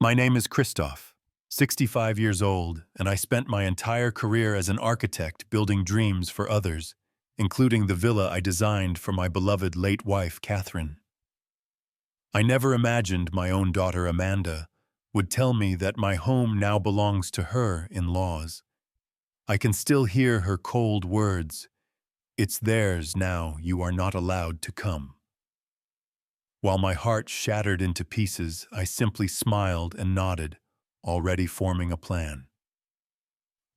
My name is Christoph, 65 years old, and I spent my entire career as an architect building dreams for others, including the villa I designed for my beloved late wife, Catherine. I never imagined my own daughter, Amanda, would tell me that my home now belongs to her in-laws. I can still hear her cold words, "It's theirs now, you are not allowed to come." While my heart shattered into pieces, I simply smiled and nodded, already forming a plan.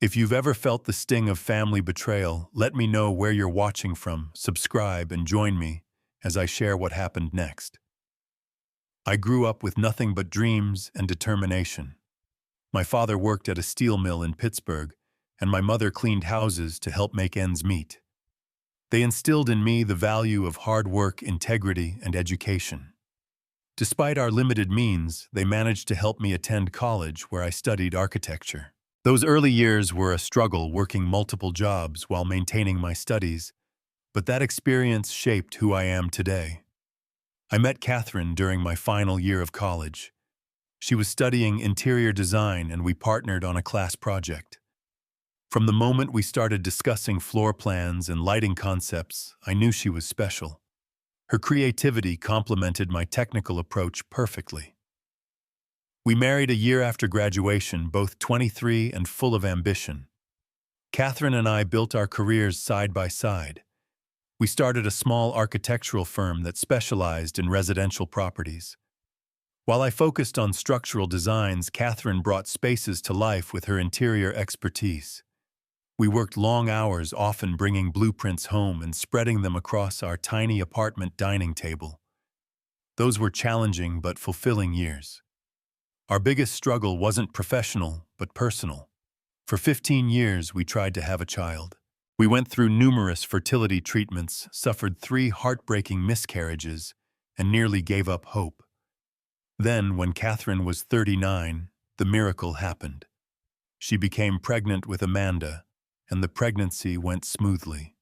If you've ever felt the sting of family betrayal, let me know where you're watching from, subscribe, and join me as I share what happened next. I grew up with nothing but dreams and determination. My father worked at a steel mill in Pittsburgh, and my mother cleaned houses to help make ends meet. They instilled in me the value of hard work, integrity, and education. Despite our limited means, they managed to help me attend college where I studied architecture. Those early years were a struggle, working multiple jobs while maintaining my studies, but that experience shaped who I am today. I met Catherine during my final year of college. She was studying interior design and we partnered on a class project. From the moment we started discussing floor plans and lighting concepts, I knew she was special. Her creativity complemented my technical approach perfectly. We married a year after graduation, both 23 and full of ambition. Catherine and I built our careers side by side. We started a small architectural firm that specialized in residential properties. While I focused on structural designs, Catherine brought spaces to life with her interior expertise. We worked long hours, often bringing blueprints home and spreading them across our tiny apartment dining table. Those were challenging but fulfilling years. Our biggest struggle wasn't professional, but personal. For 15 years, we tried to have a child. We went through numerous fertility treatments, suffered 3 heartbreaking miscarriages, and nearly gave up hope. Then, when Catherine was 39, the miracle happened. She became pregnant with Amanda, and the pregnancy went smoothly.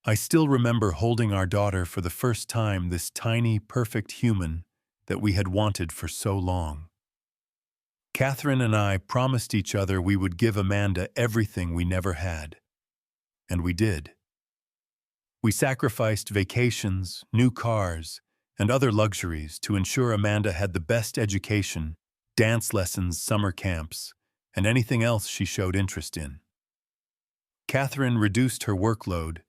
I still remember holding our daughter for the first time, this tiny, perfect human that we had wanted for so long. Catherine and I promised each other we would give Amanda everything we never had. And we did. We sacrificed vacations, new cars, and other luxuries to ensure Amanda had the best education, dance lessons, summer camps, and anything else she showed interest in. Catherine reduced her workload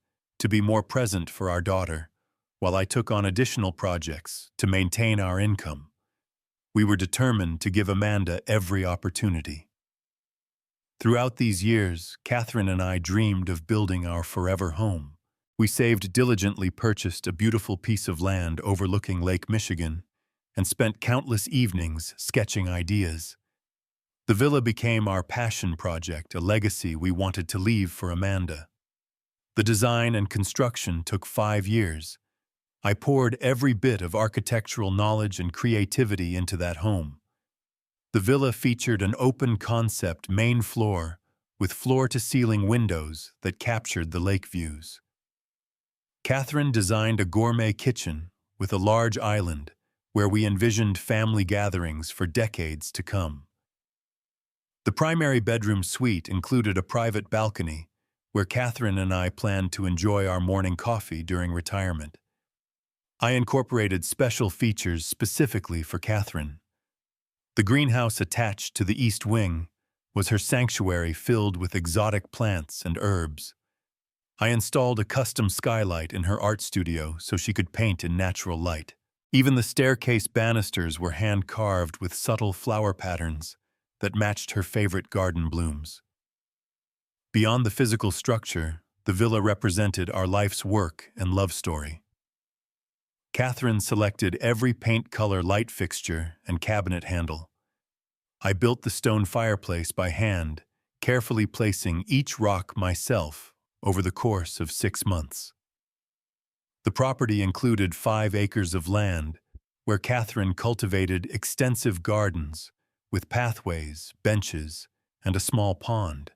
to be more present for our daughter, while I took on additional projects to maintain our income. We were determined to give Amanda every opportunity. Throughout these years, Catherine and I dreamed of building our forever home. We saved, diligently purchased a beautiful piece of land overlooking Lake Michigan, and spent countless evenings sketching ideas. The villa became our passion project, a legacy we wanted to leave for Amanda. The design and construction took 5 years. I poured every bit of architectural knowledge and creativity into that home. The villa featured an open-concept main floor with floor-to-ceiling windows that captured the lake views. Catherine designed a gourmet kitchen with a large island where we envisioned family gatherings for decades to come. The primary bedroom suite included a private balcony where Catherine and I planned to enjoy our morning coffee during retirement. I incorporated special features specifically for Catherine. The greenhouse attached to the east wing was her sanctuary filled with exotic plants and herbs. I installed a custom skylight in her art studio so she could paint in natural light. Even the staircase banisters were hand-carved with subtle flower patterns that matched her favorite garden blooms. Beyond the physical structure, the villa represented our life's work and love story. Catherine selected every paint color, light fixture, and cabinet handle. I built the stone fireplace by hand, carefully placing each rock myself over the course of 6 months. The property included 5 acres of land, where Catherine cultivated extensive gardens with pathways, benches, and a small pond.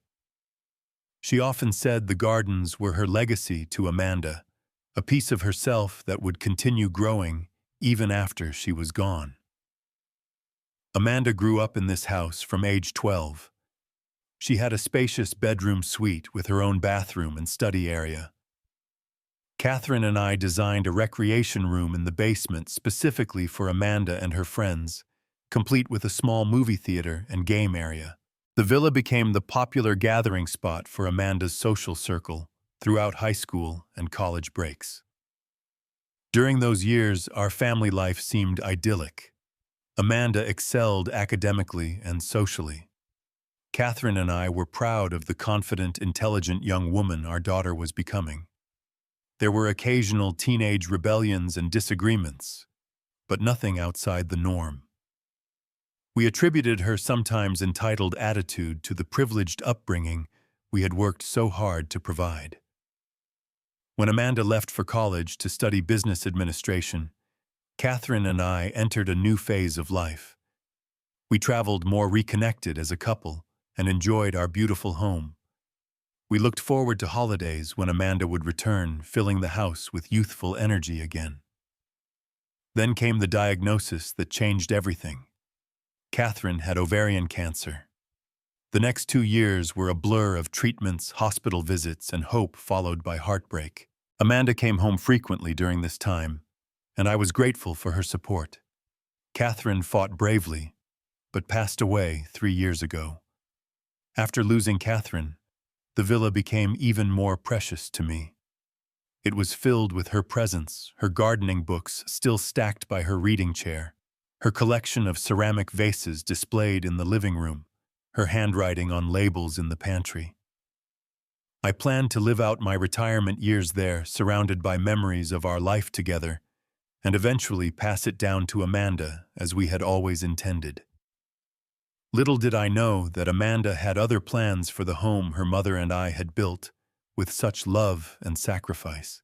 She often said the gardens were her legacy to Amanda, a piece of herself that would continue growing even after she was gone. Amanda grew up in this house from age 12. She had a spacious bedroom suite with her own bathroom and study area. Catherine and I designed a recreation room in the basement specifically for Amanda and her friends, complete with a small movie theater and game area. The villa became the popular gathering spot for Amanda's social circle throughout high school and college breaks. During those years, our family life seemed idyllic. Amanda excelled academically and socially. Catherine and I were proud of the confident, intelligent young woman our daughter was becoming. There were occasional teenage rebellions and disagreements, but nothing outside the norm. We attributed her sometimes entitled attitude to the privileged upbringing we had worked so hard to provide. When Amanda left for college to study business administration, Catherine and I entered a new phase of life. We traveled more reconnected as a couple and enjoyed our beautiful home. We looked forward to holidays when Amanda would return, filling the house with youthful energy again. Then came the diagnosis that changed everything. Catherine had ovarian cancer. The next 2 years were a blur of treatments, hospital visits, and hope followed by heartbreak. Amanda came home frequently during this time, and I was grateful for her support. Catherine fought bravely, but passed away 3 years ago. After losing Catherine, the villa became even more precious to me. It was filled with her presence, her gardening books still stacked by her reading chair, her collection of ceramic vases displayed in the living room, her handwriting on labels in the pantry. I planned to live out my retirement years there, surrounded by memories of our life together, and eventually pass it down to Amanda as we had always intended. Little did I know that Amanda had other plans for the home her mother and I had built with such love and sacrifice.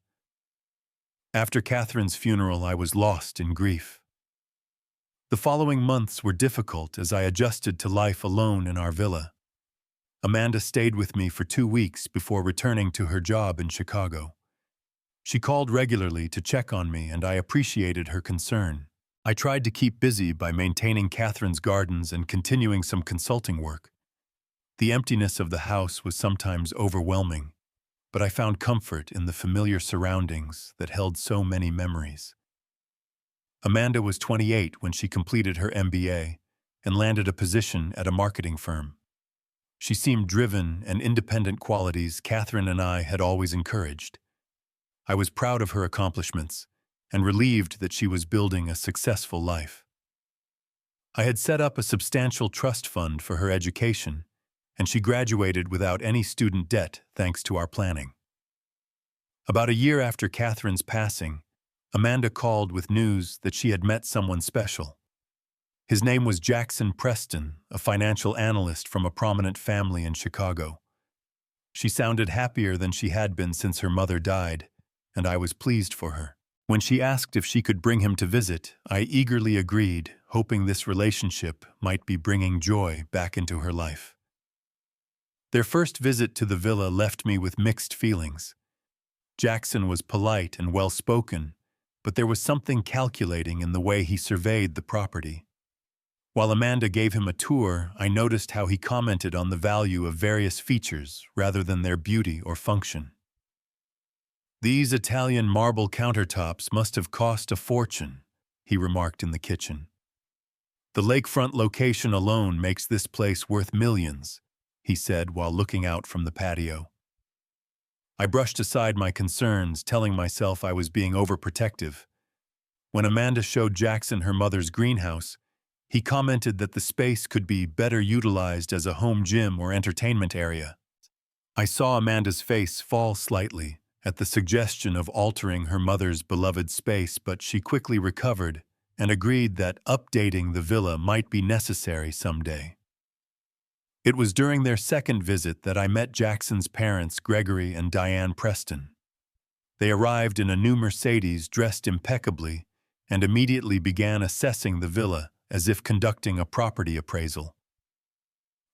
After Catherine's funeral, I was lost in grief. The following months were difficult as I adjusted to life alone in our villa. Amanda stayed with me for 2 weeks before returning to her job in Chicago. She called regularly to check on me, and I appreciated her concern. I tried to keep busy by maintaining Catherine's gardens and continuing some consulting work. The emptiness of the house was sometimes overwhelming, but I found comfort in the familiar surroundings that held so many memories. Amanda was 28 when she completed her MBA and landed a position at a marketing firm. She seemed driven and independent, qualities Catherine and I had always encouraged. I was proud of her accomplishments and relieved that she was building a successful life. I had set up a substantial trust fund for her education, and she graduated without any student debt thanks to our planning. About a year after Catherine's passing, Amanda called with news that she had met someone special. His name was Jackson Preston, a financial analyst from a prominent family in Chicago. She sounded happier than she had been since her mother died, and I was pleased for her. When she asked if she could bring him to visit, I eagerly agreed, hoping this relationship might be bringing joy back into her life. Their first visit to the villa left me with mixed feelings. Jackson was polite and well-spoken, but there was something calculating in the way he surveyed the property. While Amanda gave him a tour, I noticed how he commented on the value of various features rather than their beauty or function. "These Italian marble countertops must have cost a fortune," he remarked in the kitchen. "The lakefront location alone makes this place worth millions," he said while looking out from the patio. I brushed aside my concerns, telling myself I was being overprotective. When Amanda showed Jackson her mother's greenhouse, he commented that the space could be better utilized as a home gym or entertainment area. I saw Amanda's face fall slightly at the suggestion of altering her mother's beloved space, but she quickly recovered and agreed that updating the villa might be necessary someday. It was during their second visit that I met Jackson's parents, Gregory and Diane Preston. They arrived in a new Mercedes, dressed impeccably, and immediately began assessing the villa as if conducting a property appraisal.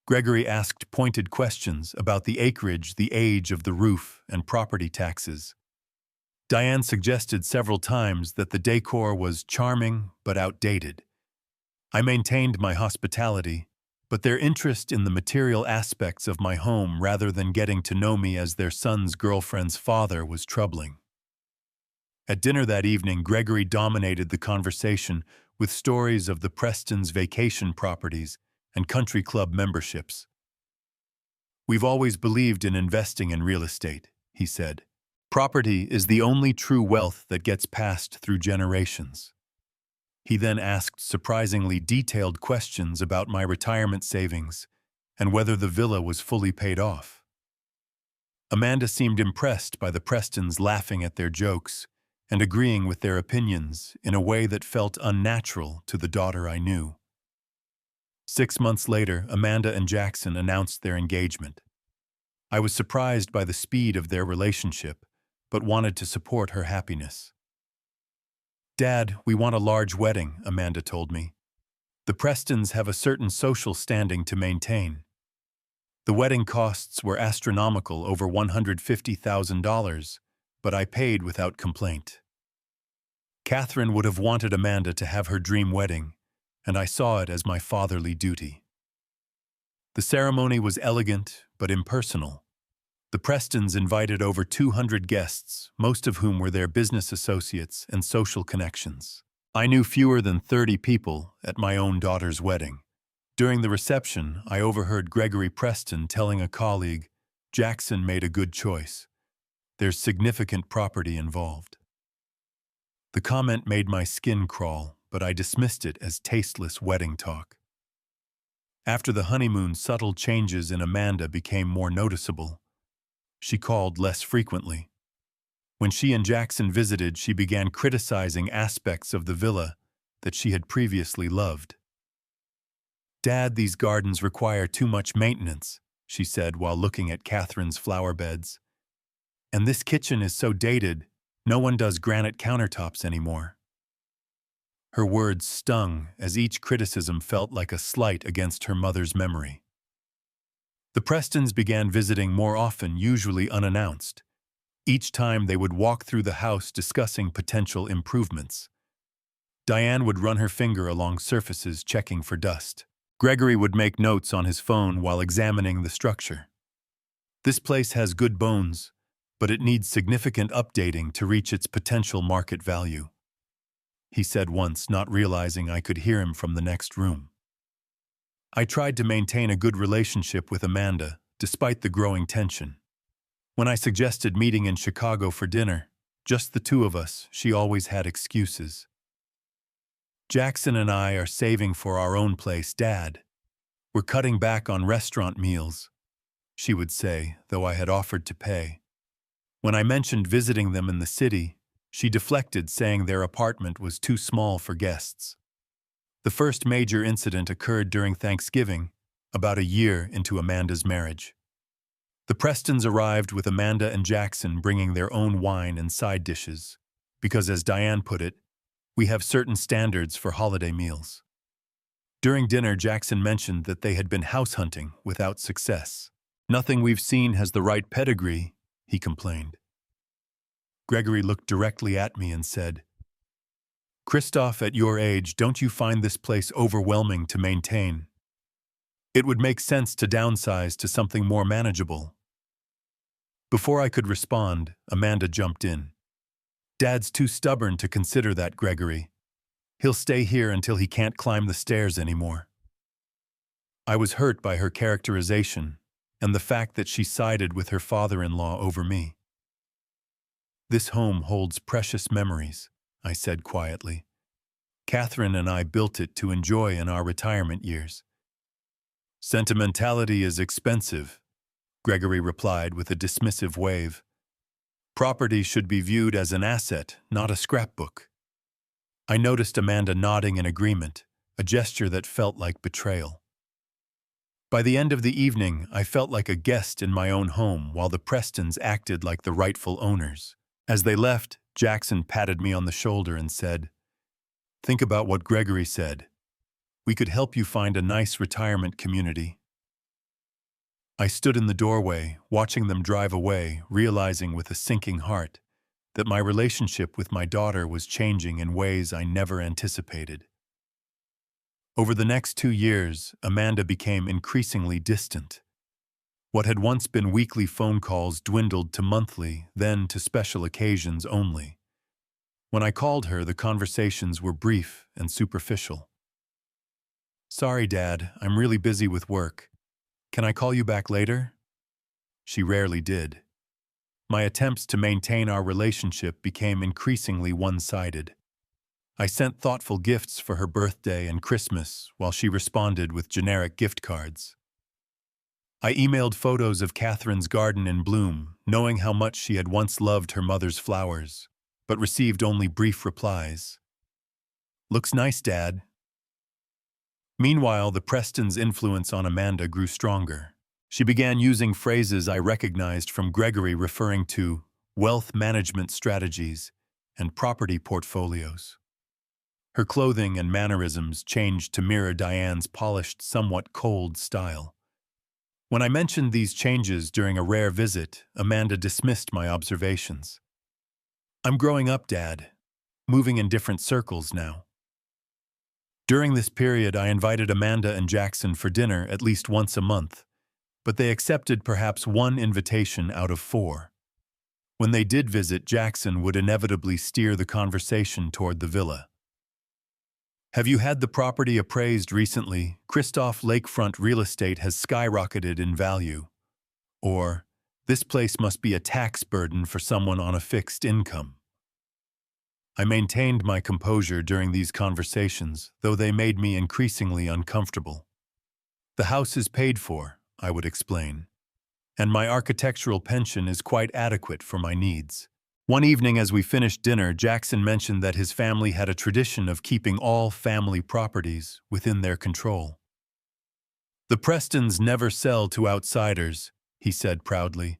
Gregory asked pointed questions about the acreage, the age of the roof, and property taxes. Diane suggested several times that the decor was charming but outdated. I maintained my hospitality, but their interest in the material aspects of my home rather than getting to know me as their son's girlfriend's father was troubling. At dinner that evening, Gregory dominated the conversation with stories of the Prestons' vacation properties and country club memberships. "We've always believed in investing in real estate," he said. "Property is the only true wealth that gets passed through generations." He then asked surprisingly detailed questions about my retirement savings and whether the villa was fully paid off. Amanda seemed impressed by the Prestons laughing at their jokes and agreeing with their opinions in a way that felt unnatural to the daughter I knew. 6 months later, Amanda and Jackson announced their engagement. I was surprised by the speed of their relationship, but wanted to support her happiness. "Dad, we want a large wedding," Amanda told me. "The Prestons have a certain social standing to maintain." The wedding costs were astronomical, over $150,000, but I paid without complaint. Catherine would have wanted Amanda to have her dream wedding, and I saw it as my fatherly duty. The ceremony was elegant but impersonal. The Prestons invited over 200 guests, most of whom were their business associates and social connections. I knew fewer than 30 people at my own daughter's wedding. During the reception, I overheard Gregory Preston telling a colleague, "Jackson made a good choice. There's significant property involved." The comment made my skin crawl, but I dismissed it as tasteless wedding talk. After the honeymoon, subtle changes in Amanda became more noticeable. She called less frequently. When she and Jackson visited, she began criticizing aspects of the villa that she had previously loved. "Dad, these gardens require too much maintenance," she said while looking at Catherine's flower beds. "And this kitchen is so dated, no one does granite countertops anymore." Her words stung as each criticism felt like a slight against her mother's memory. The Prestons began visiting more often, usually unannounced. Each time they would walk through the house discussing potential improvements. Diane would run her finger along surfaces checking for dust. Gregory would make notes on his phone while examining the structure. "This place has good bones, but it needs significant updating to reach its potential market value," he said once, not realizing I could hear him from the next room. I tried to maintain a good relationship with Amanda, despite the growing tension. When I suggested meeting in Chicago for dinner, just the two of us, she always had excuses. "Jackson and I are saving for our own place, Dad. We're cutting back on restaurant meals," she would say, though I had offered to pay. When I mentioned visiting them in the city, she deflected, saying their apartment was too small for guests. The first major incident occurred during Thanksgiving, about a year into Amanda's marriage. The Prestons arrived with Amanda and Jackson bringing their own wine and side dishes, because, as Diane put it, we have certain standards for holiday meals. During dinner, Jackson mentioned that they had been house hunting without success. "Nothing we've seen has the right pedigree," he complained. Gregory looked directly at me and said, "Christoph, at your age, don't you find this place overwhelming to maintain? It would make sense to downsize to something more manageable." Before I could respond, Amanda jumped in. "Dad's too stubborn to consider that, Gregory. He'll stay here until he can't climb the stairs anymore." I was hurt by her characterization and the fact that she sided with her father-in-law over me. "This home holds precious memories," I said quietly. "Catherine and I built it to enjoy in our retirement years." "Sentimentality is expensive," Gregory replied with a dismissive wave. "Property should be viewed as an asset, not a scrapbook." I noticed Amanda nodding in agreement, a gesture that felt like betrayal. By the end of the evening, I felt like a guest in my own home while the Prestons acted like the rightful owners. As they left, Jackson patted me on the shoulder and said, "Think about what Gregory said. We could help you find a nice retirement community." I stood in the doorway, watching them drive away, realizing with a sinking heart that my relationship with my daughter was changing in ways I never anticipated. Over the next 2 years, Amanda became increasingly distant. What had once been weekly phone calls dwindled to monthly, then to special occasions only. When I called her, the conversations were brief and superficial. "Sorry, Dad, I'm really busy with work. Can I call you back later?" She rarely did. My attempts to maintain our relationship became increasingly one-sided. I sent thoughtful gifts for her birthday and Christmas while she responded with generic gift cards. I emailed photos of Catherine's garden in bloom, knowing how much she had once loved her mother's flowers, but received only brief replies. "Looks nice, Dad." Meanwhile, the Prestons' influence on Amanda grew stronger. She began using phrases I recognized from Gregory referring to wealth management strategies and property portfolios. Her clothing and mannerisms changed to mirror Diane's polished, somewhat cold style. When I mentioned these changes during a rare visit, Amanda dismissed my observations. "I'm growing up, Dad. Moving in different circles now." During this period, I invited Amanda and Jackson for dinner at least once a month, but they accepted perhaps one invitation out of 4. When they did visit, Jackson would inevitably steer the conversation toward the villa. "Have you had the property appraised recently? Christoph lakefront real estate has skyrocketed in value." Or, "This place must be a tax burden for someone on a fixed income." I maintained my composure during these conversations, though they made me increasingly uncomfortable. "The house is paid for," I would explain, "and my architectural pension is quite adequate for my needs." One evening as we finished dinner, Jackson mentioned that his family had a tradition of keeping all family properties within their control. "The Prestons never sell to outsiders," he said proudly.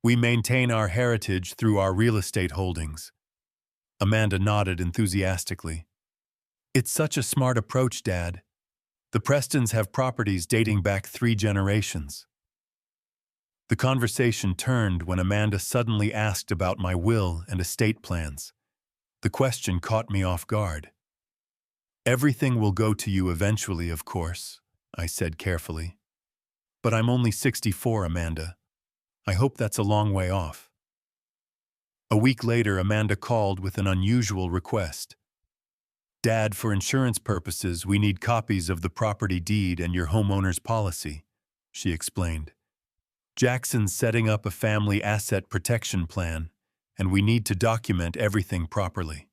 "We maintain our heritage through our real estate holdings." Amanda nodded enthusiastically. "It's such a smart approach, Dad. The Prestons have properties dating back 3 generations." The conversation turned when Amanda suddenly asked about my will and estate plans. The question caught me off guard. "Everything will go to you eventually, of course," I said carefully. "But I'm only 64, Amanda. I hope that's a long way off." A week later, Amanda called with an unusual request. "Dad, for insurance purposes, we need copies of the property deed and your homeowner's policy," she explained. "Jackson's setting up a family asset protection plan, and we need to document everything properly."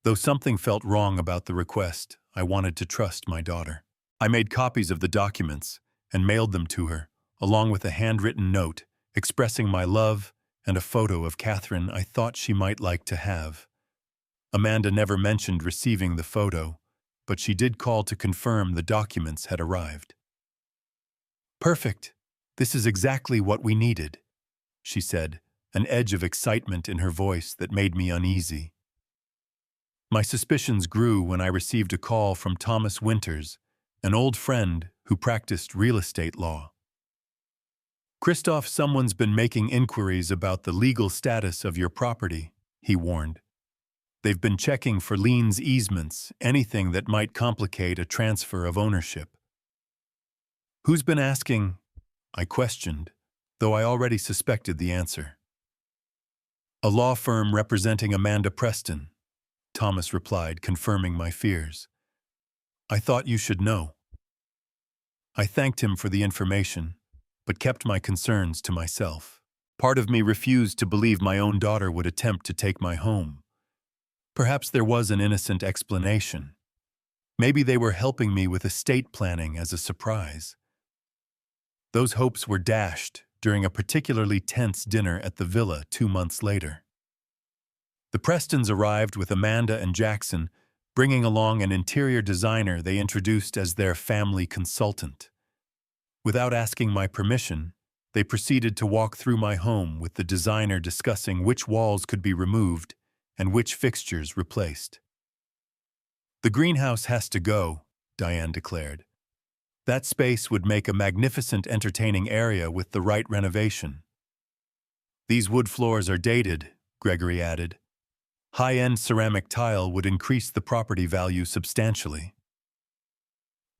Though something felt wrong about the request, I wanted to trust my daughter. I made copies of the documents and mailed them to her, along with a handwritten note expressing my love and a photo of Catherine I thought she might like to have. Amanda never mentioned receiving the photo, but she did call to confirm the documents had arrived. "Perfect. This is exactly what we needed," she said, an edge of excitement in her voice that made me uneasy. My suspicions grew when I received a call from Thomas Winters, an old friend who practiced real estate law. "Christoph, someone's been making inquiries about the legal status of your property," he warned. "They've been checking for liens, easements, anything that might complicate a transfer of ownership." "Who's been asking?" I questioned, though I already suspected the answer. "A law firm representing Amanda Preston," Thomas replied, confirming my fears. "I thought you should know." I thanked him for the information, but kept my concerns to myself. Part of me refused to believe my own daughter would attempt to take my home. Perhaps there was an innocent explanation. Maybe they were helping me with estate planning as a surprise. Those hopes were dashed during a particularly tense dinner at the villa 2 months later. The Prestons arrived with Amanda and Jackson, bringing along an interior designer they introduced as their family consultant. Without asking my permission, they proceeded to walk through my home with the designer discussing which walls could be removed and which fixtures replaced. "The greenhouse has to go," Diane declared. "That space would make a magnificent entertaining area with the right renovation." "These wood floors are dated," Gregory added. "High-end ceramic tile would increase the property value substantially."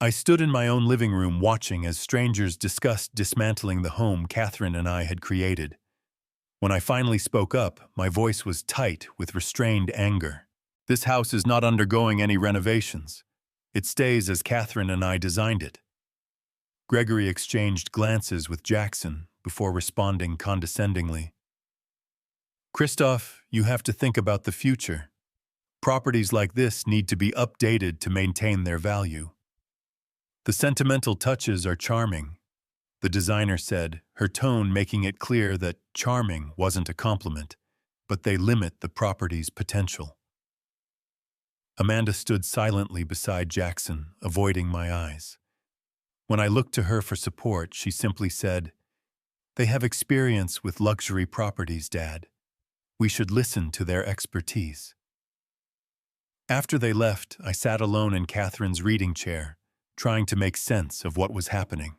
I stood in my own living room watching as strangers discussed dismantling the home Catherine and I had created. When I finally spoke up, my voice was tight with restrained anger. This house is not undergoing any renovations. It stays as Catherine and I designed it. Gregory exchanged glances with Jackson before responding condescendingly. Christoph, you have to think about the future. Properties like this need to be updated to maintain their value. The sentimental touches are charming, the designer said, her tone making it clear that charming wasn't a compliment, but they limit the property's potential. Amanda stood silently beside Jackson, avoiding my eyes. When I looked to her for support, she simply said, "They have experience with luxury properties, Dad. We should listen to their expertise." After they left, I sat alone in Catherine's reading chair, trying to make sense of what was happening.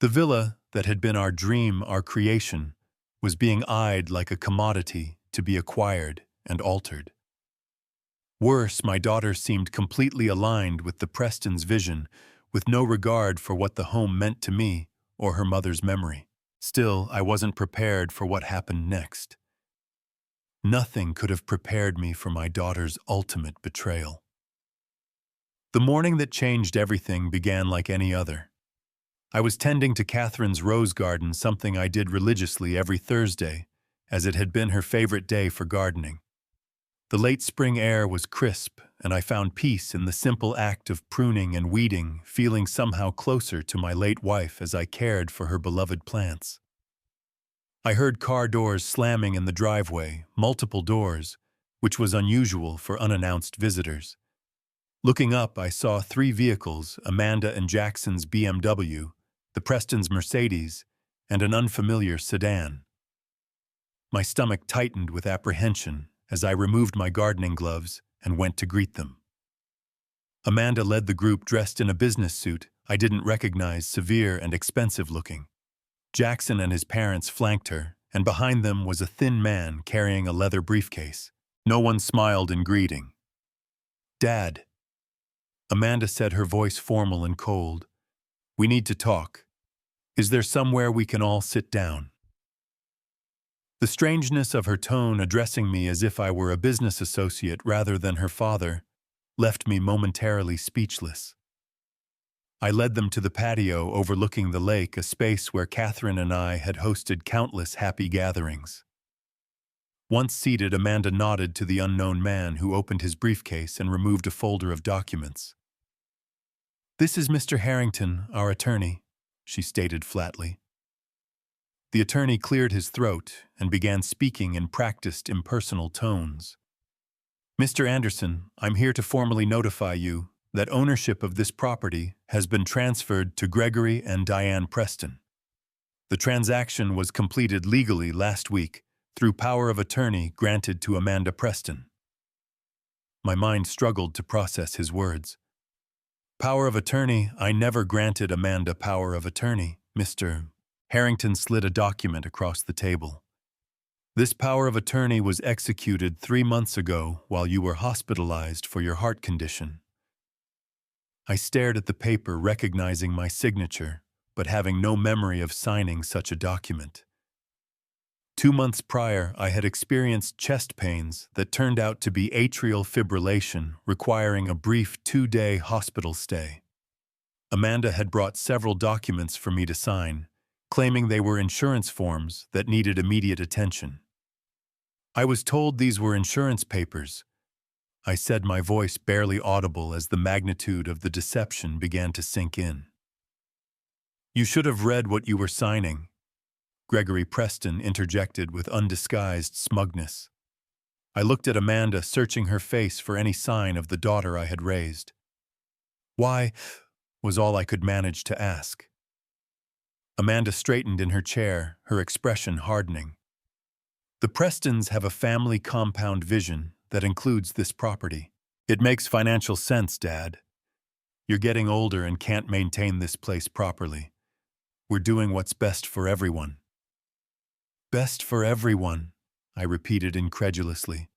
The villa that had been our dream, our creation, was being eyed like a commodity to be acquired and altered. Worse, my daughter seemed completely aligned with the Prestons' vision, with no regard for what the home meant to me or her mother's memory. Still, I wasn't prepared for what happened next. Nothing could have prepared me for my daughter's ultimate betrayal. The morning that changed everything began like any other. I was tending to Catherine's rose garden, something I did religiously every Thursday, as it had been her favorite day for gardening. The late spring air was crisp, and I found peace in the simple act of pruning and weeding, feeling somehow closer to my late wife as I cared for her beloved plants. I heard car doors slamming in the driveway, multiple doors, which was unusual for unannounced visitors. Looking up, I saw 3 vehicles, Amanda and Jackson's BMW, the Prestons' Mercedes, and an unfamiliar sedan. My stomach tightened with apprehension as I removed my gardening gloves and went to greet them. Amanda led the group dressed in a business suit I didn't recognize, severe and expensive looking. Jackson and his parents flanked her, and behind them was a thin man carrying a leather briefcase. No one smiled in greeting. "Dad," Amanda said, her voice formal and cold. "We need to talk. Is there somewhere we can all sit down?" The strangeness of her tone, addressing me as if I were a business associate rather than her father, left me momentarily speechless. I led them to the patio overlooking the lake, a space where Catherine and I had hosted countless happy gatherings. Once seated, Amanda nodded to the unknown man, who opened his briefcase and removed a folder of documents. "This is Mr. Harrington, our attorney," she stated flatly. The attorney cleared his throat and began speaking in practiced, impersonal tones. "Mr. Anderson, I'm here to formally notify you that ownership of this property has been transferred to Gregory and Diane Preston. The transaction was completed legally last week through power of attorney granted to Amanda Preston." My mind struggled to process his words. "Power of attorney? I never granted Amanda power of attorney, Mr. Harrington slid a document across the table. "This power of attorney was executed 3 months ago while you were hospitalized for your heart condition." I stared at the paper, recognizing my signature, but having no memory of signing such a document. 2 months prior, I had experienced chest pains that turned out to be atrial fibrillation, requiring a brief 2-day hospital stay. Amanda had brought several documents for me to sign, claiming they were insurance forms that needed immediate attention. "I was told these were insurance papers," I said, my voice barely audible as the magnitude of the deception began to sink in. "You should have read what you were signing," Gregory Preston interjected with undisguised smugness. I looked at Amanda, searching her face for any sign of the daughter I had raised. "Why?" was all I could manage to ask. Amanda straightened in her chair, her expression hardening. "The Prestons have a family compound vision that includes this property. It makes financial sense, Dad. You're getting older and can't maintain this place properly. We're doing what's best for everyone." "Best for everyone," I repeated incredulously.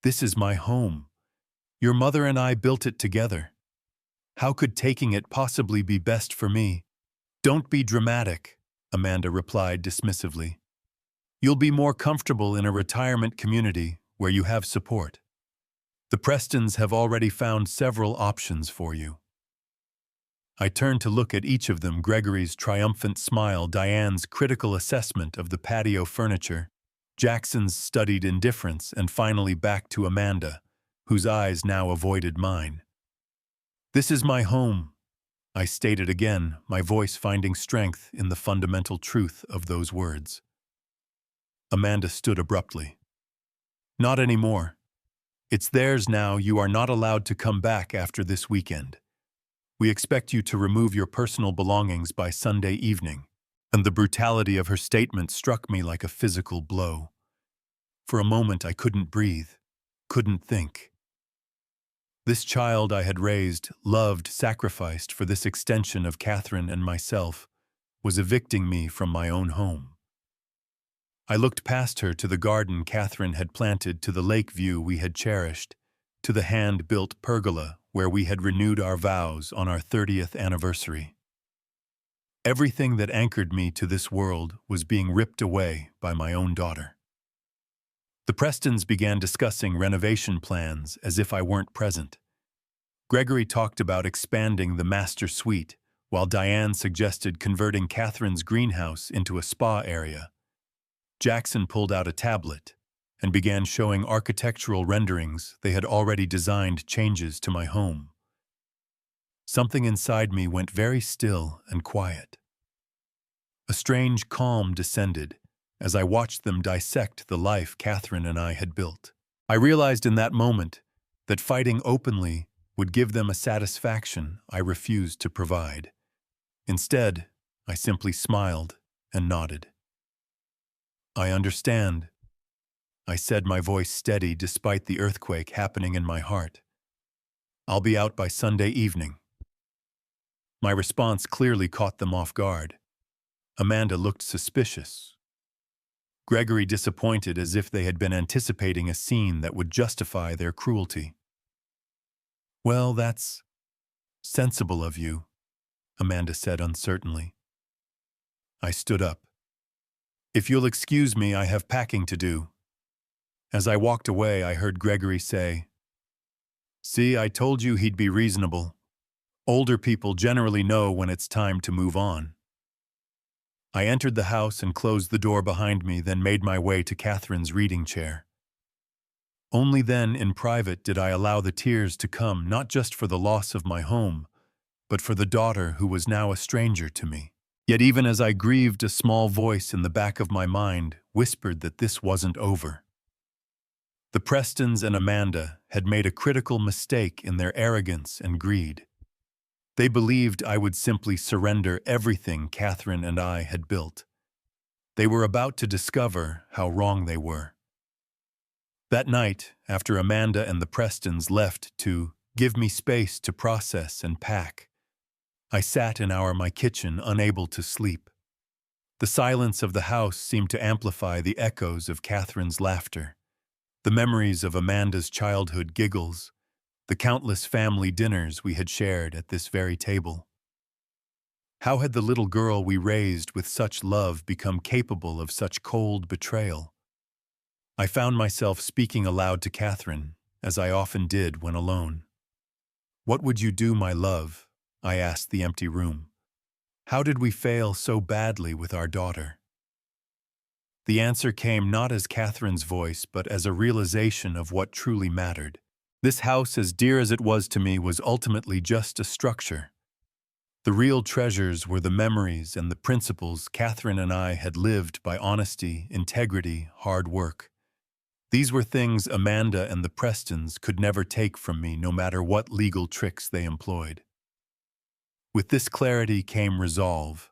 "This is my home. Your mother and I built it together." How could taking it possibly be best for me? Don't be dramatic, Amanda replied dismissively. You'll be more comfortable in a retirement community where you have support. The Prestons have already found several options for you. I turned to look at each of them, Gregory's triumphant smile, Diane's critical assessment of the patio furniture, Jackson's studied indifference, and finally back to Amanda, whose eyes now avoided mine. This is my home, I stated again, my voice finding strength in the fundamental truth of those words. Amanda stood abruptly. Not anymore. It's theirs now. You are not allowed to come back after this weekend. We expect you to remove your personal belongings by Sunday evening. And the brutality of her statement struck me like a physical blow. For a moment I couldn't breathe, couldn't think. This child I had raised, loved, sacrificed for this extension of Catherine and myself, was evicting me from my own home. I looked past her to the garden Catherine had planted, to the lake view we had cherished, to the hand-built pergola where we had renewed our vows on our 30th anniversary. Everything that anchored me to this world was being ripped away by my own daughter. The Prestons began discussing renovation plans as if I weren't present. Gregory talked about expanding the master suite, while Diane suggested converting Catherine's greenhouse into a spa area. Jackson pulled out a tablet and began showing architectural renderings they had already designed changes to my home. Something inside me went very still and quiet. A strange calm descended as I watched them dissect the life Catherine and I had built. I realized in that moment that fighting openly would give them a satisfaction I refused to provide. Instead, I simply smiled and nodded. I understand, I said, my voice steady despite the earthquake happening in my heart. I'll be out by Sunday evening. My response clearly caught them off guard. Amanda looked suspicious. Gregory disappointed, as if they had been anticipating a scene that would justify their cruelty. Well, that's sensible of you, Amanda said uncertainly. I stood up. If you'll excuse me, I have packing to do. As I walked away, I heard Gregory say, See, I told you he'd be reasonable. Older people generally know when it's time to move on. I entered the house and closed the door behind me, then made my way to Catherine's reading chair. Only then, in private, did I allow the tears to come, not just for the loss of my home, but for the daughter who was now a stranger to me. Yet even as I grieved, a small voice in the back of my mind whispered that this wasn't over. The Prestons and Amanda had made a critical mistake in their arrogance and greed. They believed I would simply surrender everything Catherine and I had built. They were about to discover how wrong they were. That night, after Amanda and the Prestons left to give me space to process and pack, I sat in my kitchen, unable to sleep. The silence of the house seemed to amplify the echoes of Catherine's laughter, the memories of Amanda's childhood giggles, the countless family dinners we had shared at this very table. How had the little girl we raised with such love become capable of such cold betrayal? I found myself speaking aloud to Catherine, as I often did when alone. What would you do, my love? I asked the empty room. How did we fail so badly with our daughter? The answer came not as Catherine's voice, but as a realization of what truly mattered. This house, as dear as it was to me, was ultimately just a structure. The real treasures were the memories and the principles Catherine and I had lived by: honesty, integrity, hard work. These were things Amanda and the Prestons could never take from me, no matter what legal tricks they employed. With this clarity came resolve.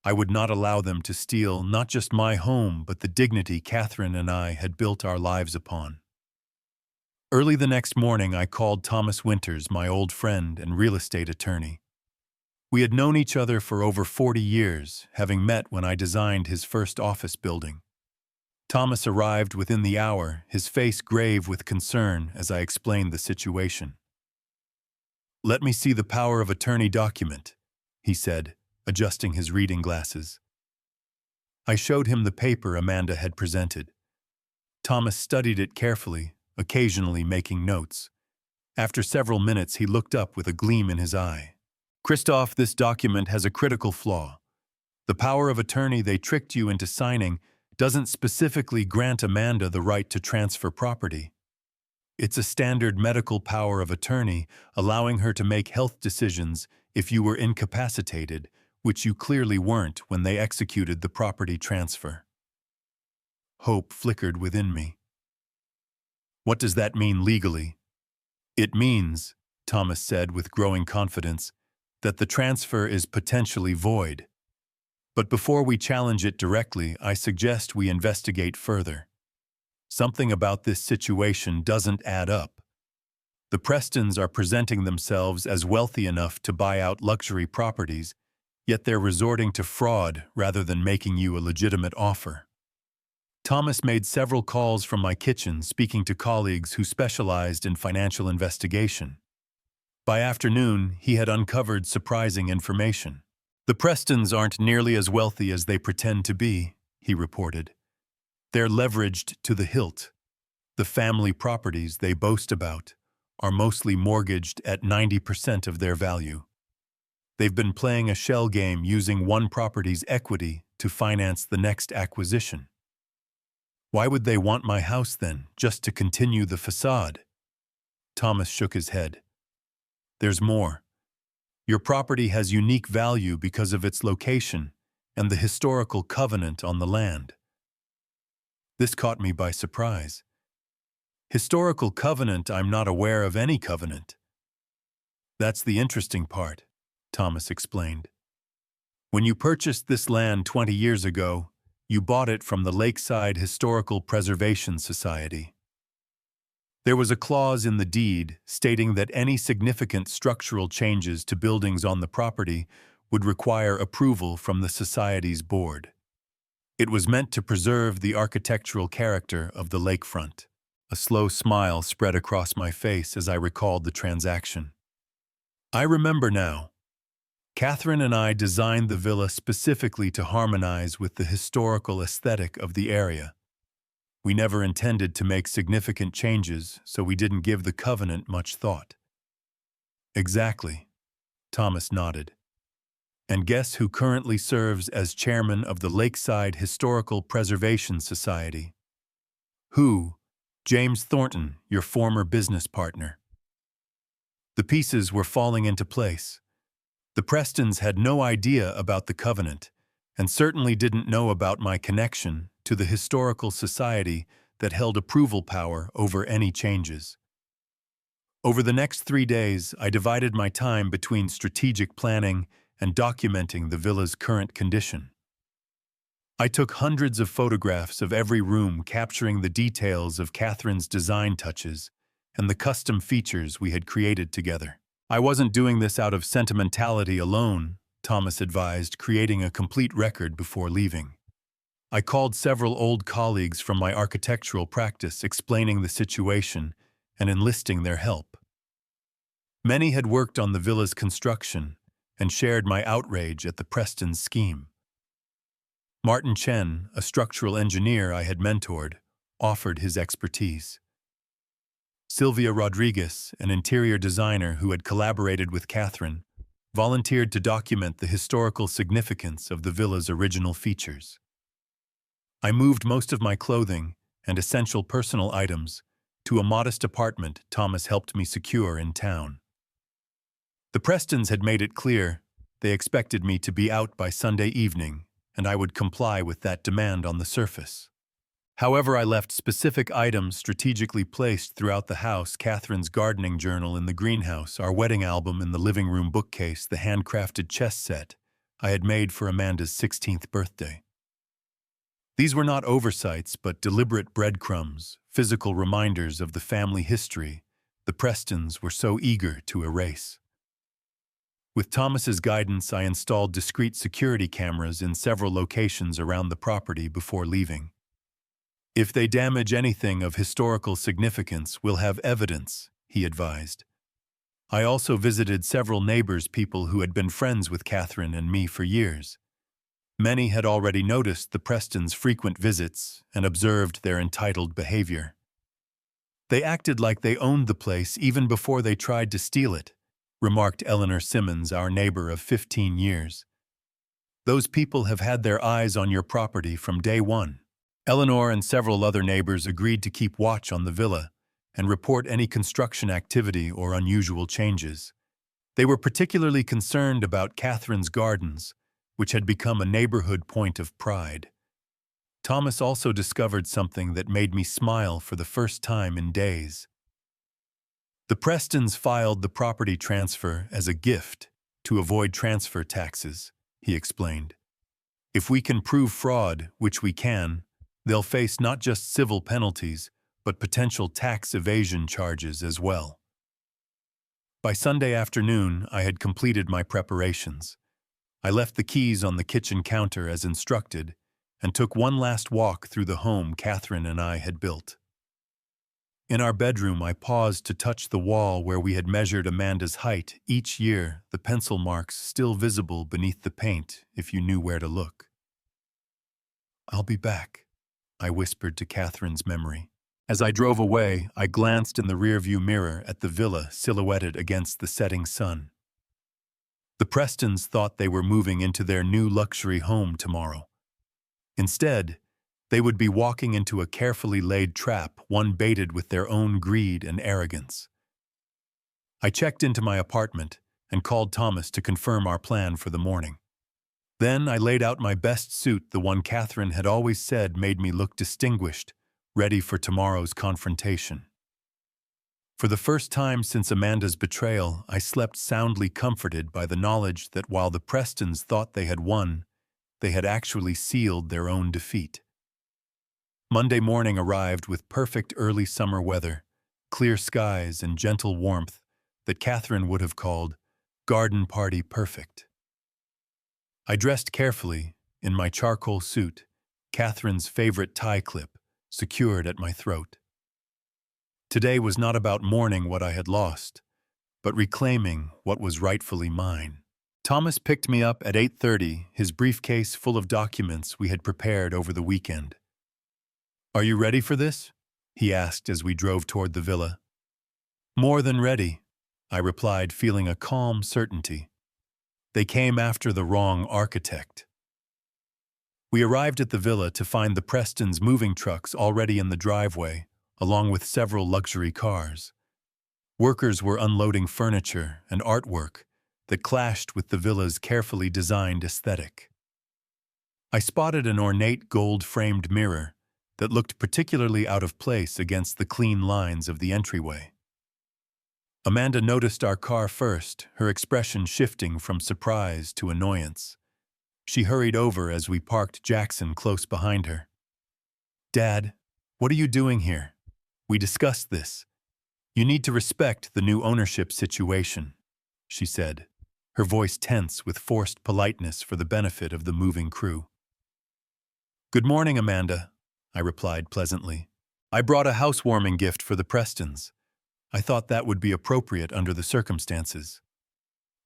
I would not allow them to steal not just my home, but the dignity Catherine and I had built our lives upon. Early the next morning, I called Thomas Winters, my old friend and real estate attorney. We had known each other for over 40 years, having met when I designed his first office building. Thomas arrived within the hour, his face grave with concern as I explained the situation. Let me see the power of attorney document, he said, adjusting his reading glasses. I showed him the paper Amanda had presented. Thomas studied it carefully, occasionally making notes. After several minutes, he looked up with a gleam in his eye. Christoph, this document has a critical flaw. The power of attorney they tricked you into signing doesn't specifically grant Amanda the right to transfer property. It's a standard medical power of attorney, allowing her to make health decisions if you were incapacitated, which you clearly weren't when they executed the property transfer. Hope flickered within me. What does that mean legally? It means, Thomas said with growing confidence, that the transfer is potentially void. But before we challenge it directly, I suggest we investigate further. Something about this situation doesn't add up. The Prestons are presenting themselves as wealthy enough to buy out luxury properties, yet they're resorting to fraud rather than making you a legitimate offer. Thomas made several calls from my kitchen, speaking to colleagues who specialized in financial investigation. By afternoon, he had uncovered surprising information. The Prestons aren't nearly as wealthy as they pretend to be, he reported. They're leveraged to the hilt. The family properties they boast about are mostly mortgaged at 90% of their value. They've been playing a shell game using one property's equity to finance the next acquisition. Why would they want my house then, just to continue the facade? Thomas shook his head. There's more. Your property has unique value because of its location and the historical covenant on the land. This caught me by surprise. Historical covenant, I'm not aware of any covenant. That's the interesting part, Thomas explained. When you purchased this land 20 years ago, you bought it from the Lakeside Historical Preservation Society. There was a clause in the deed stating that any significant structural changes to buildings on the property would require approval from the Society's board. It was meant to preserve the architectural character of the lakefront. A slow smile spread across my face as I recalled the transaction. I remember now. Catherine and I designed the villa specifically to harmonize with the historical aesthetic of the area. We never intended to make significant changes, so we didn't give the covenant much thought. Exactly, Thomas nodded. And guess who currently serves as chairman of the Lakeside Historical Preservation Society? Who? James Thornton, your former business partner. The pieces were falling into place. The Prestons had no idea about the covenant, and certainly didn't know about my connection to the historical society that held approval power over any changes. Over the next 3 days, I divided my time between strategic planning and documenting the villa's current condition. I took hundreds of photographs of every room, capturing the details of Catherine's design touches and the custom features we had created together. I wasn't doing this out of sentimentality alone, Thomas advised, creating a complete record before leaving. I called several old colleagues from my architectural practice, explaining the situation and enlisting their help. Many had worked on the villa's construction and shared my outrage at the Preston scheme. Martin Chen, a structural engineer I had mentored, offered his expertise. Sylvia Rodriguez, an interior designer who had collaborated with Catherine, volunteered to document the historical significance of the villa's original features. I moved most of my clothing and essential personal items to a modest apartment Thomas helped me secure in town. The Prestons had made it clear they expected me to be out by Sunday evening, and I would comply with that demand on the surface. However, I left specific items strategically placed throughout the house: Catherine's gardening journal in the greenhouse, our wedding album in the living room bookcase, the handcrafted chess set I had made for Amanda's 16th birthday. These were not oversights, but deliberate breadcrumbs, physical reminders of the family history the Prestons were so eager to erase. With Thomas's guidance, I installed discreet security cameras in several locations around the property before leaving. If they damage anything of historical significance, we'll have evidence, he advised. I also visited several neighbors, people who had been friends with Catherine and me for years. Many had already noticed the Prestons' frequent visits and observed their entitled behavior. They acted like they owned the place even before they tried to steal it, remarked Eleanor Simmons, our neighbor of 15 years. Those people have had their eyes on your property from day one. Eleanor and several other neighbors agreed to keep watch on the villa and report any construction activity or unusual changes. They were particularly concerned about Catherine's gardens, which had become a neighborhood point of pride. Thomas also discovered something that made me smile for the first time in days. The Prestons filed the property transfer as a gift to avoid transfer taxes, he explained. If we can prove fraud, which we can, they'll face not just civil penalties, but potential tax evasion charges as well. By Sunday afternoon, I had completed my preparations. I left the keys on the kitchen counter as instructed and took one last walk through the home Catherine and I had built. In our bedroom, I paused to touch the wall where we had measured Amanda's height each year, the pencil marks still visible beneath the paint if you knew where to look. "I'll be back," I whispered to Catherine's memory. As I drove away, I glanced in the rearview mirror at the villa silhouetted against the setting sun. The Prestons thought they were moving into their new luxury home tomorrow. Instead, they would be walking into a carefully laid trap, one baited with their own greed and arrogance. I checked into my apartment and called Thomas to confirm our plan for the morning. Then I laid out my best suit, the one Catherine had always said made me look distinguished, ready for tomorrow's confrontation. For the first time since Amanda's betrayal, I slept soundly, comforted by the knowledge that while the Prestons thought they had won, they had actually sealed their own defeat. Monday morning arrived with perfect early summer weather, clear skies and gentle warmth that Catherine would have called garden party perfect. I dressed carefully in my charcoal suit, Catherine's favorite tie clip secured at my throat. Today was not about mourning what I had lost, but reclaiming what was rightfully mine. Thomas picked me up at 8:30, his briefcase full of documents we had prepared over the weekend. "Are you ready for this?" he asked as we drove toward the villa. "More than ready," I replied, feeling a calm certainty. They came after the wrong architect. We arrived at the villa to find the Prestons' moving trucks already in the driveway, along with several luxury cars. Workers were unloading furniture and artwork that clashed with the villa's carefully designed aesthetic. I spotted an ornate gold-framed mirror that looked particularly out of place against the clean lines of the entryway. Amanda noticed our car first, her expression shifting from surprise to annoyance. She hurried over as we parked Jackson close behind her. "Dad, what are you doing here? We discussed this. You need to respect the new ownership situation," she said, her voice tense with forced politeness for the benefit of the moving crew. "Good morning, Amanda," I replied pleasantly. "I brought a housewarming gift for the Prestons. I thought that would be appropriate under the circumstances."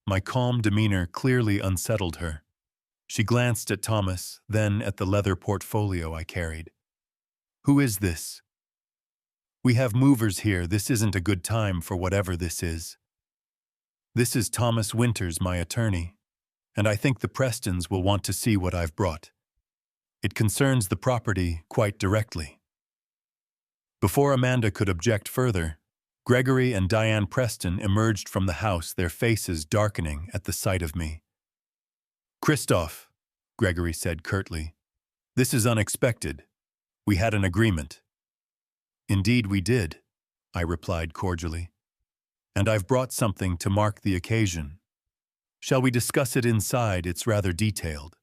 My calm demeanor clearly unsettled her. She glanced at Thomas, then at the leather portfolio I carried. "Who is this?" "We have movers here. This isn't a good time for whatever this is." "This is Thomas Winters, my attorney, and I think the Prestons will want to see what I've brought. It concerns the property quite directly." Before Amanda could object further, Gregory and Diane Preston emerged from the house, their faces darkening at the sight of me. "Christoph," Gregory said curtly, "this is unexpected. We had an agreement." "Indeed we did," I replied cordially. "And I've brought something to mark the occasion. Shall we discuss it inside? It's rather detailed."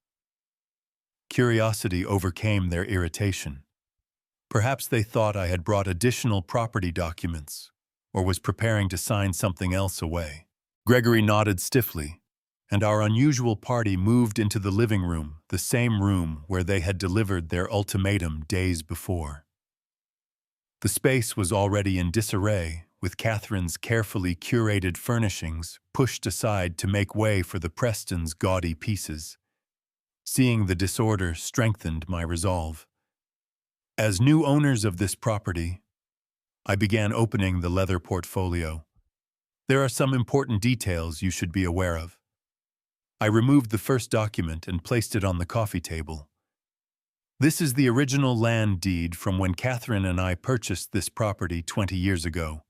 Curiosity overcame their irritation. Perhaps they thought I had brought additional property documents or was preparing to sign something else away. Gregory nodded stiffly, and our unusual party moved into the living room, the same room where they had delivered their ultimatum days before. The space was already in disarray, with Catherine's carefully curated furnishings pushed aside to make way for the Preston's gaudy pieces. Seeing the disorder strengthened my resolve. As new owners of this property, I began opening the leather portfolio. There are some important details you should be aware of. I removed the first document and placed it on the coffee table. This is the original land deed from when Catherine and I purchased this property 20 years ago.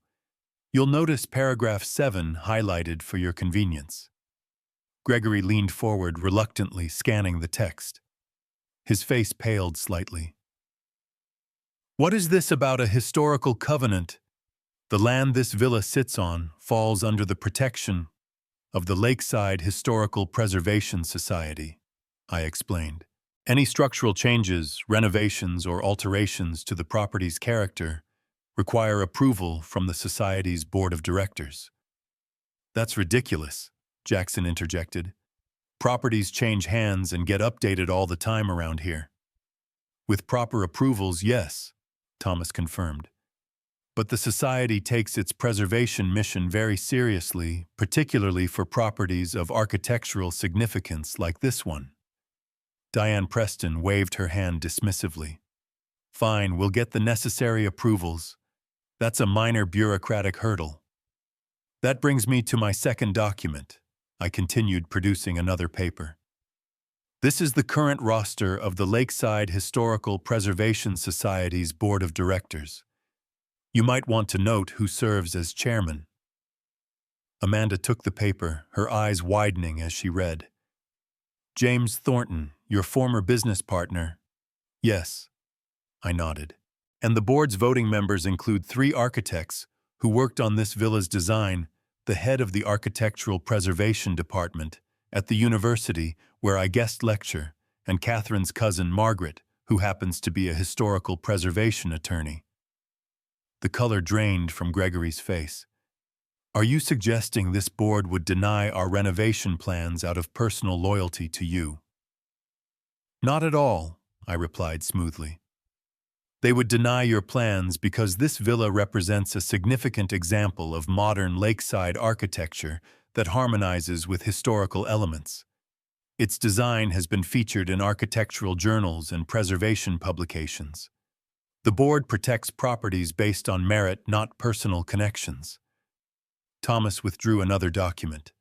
You'll notice paragraph 7 highlighted for your convenience. Gregory leaned forward, reluctantly scanning the text. His face paled slightly. What is this about a historical covenant? The land this villa sits on falls under the protection of the Lakeside Historical Preservation Society, I explained. Any structural changes, renovations, or alterations to the property's character require approval from the Society's Board of Directors. That's ridiculous, Jackson interjected. Properties change hands and get updated all the time around here. With proper approvals, yes, Thomas confirmed. But the Society takes its preservation mission very seriously, particularly for properties of architectural significance like this one. Diane Preston waved her hand dismissively. Fine, we'll get the necessary approvals. That's a minor bureaucratic hurdle. That brings me to my second document. I continued, producing another paper. This is the current roster of the Lakeside Historical Preservation Society's Board of Directors. You might want to note who serves as chairman. Amanda took the paper, her eyes widening as she read. James Thornton, your former business partner. Yes, I nodded. And the board's voting members include 3 architects who worked on this villa's design, the head of the Architectural Preservation Department at the university where I guest lecture, and Catherine's cousin Margaret, who happens to be a historical preservation attorney. The color drained from Gregory's face. Are you suggesting this board would deny our renovation plans out of personal loyalty to you? Not at all, I replied smoothly. They would deny your plans because this villa represents a significant example of modern lakeside architecture that harmonizes with historical elements. Its design has been featured in architectural journals and preservation publications. The board protects properties based on merit, not personal connections. Thomas withdrew another document.